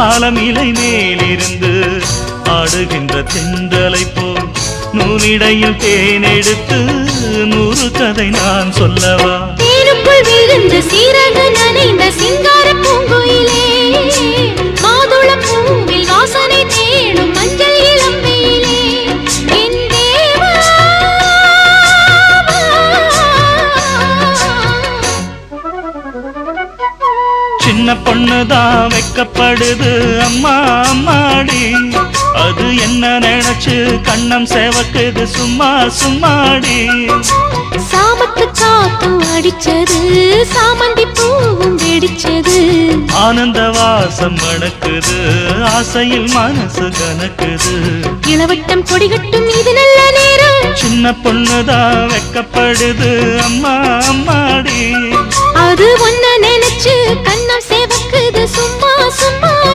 ஆலமிலை மேலிருந்து ஆடுகின்ற தென்றலை போல் நூலிடையில் தேனெடுத்து 100 கதை நான் சொல்லவா? தேனுக்குள் விழுந்த சீரக நனைந்த சிங்கார பூங்குயிலே, மாதுளம் பூவில் வாசனை தேடும் மஞ்சள் இளம்பெயிலே, என் தேவா. சின்ன பொண்ணுதான் வெக்கப்படுது அம்மா அம்மாடி, அது என்ன நினைச்சு கண்ணம் சேவக்குது சும்மா சும்மாடி. சாமத்து காத்தும் அடிச்சது, சாமந்தி பூவும் வெடிச்சது, ஆனந்த வாசம் மணக்குது, ஆசையில் மனசு கணக்குது. இளவட்டம் கொடிகட்டும் இது நல்ல நேரம். சின்ன பொண்ணுதான் வெக்கப்படுது அம்மா அம்மாடி, அது ஒன்ன நினைச்சு கண்ணம் சேவக்குது சும்மா சும்மா.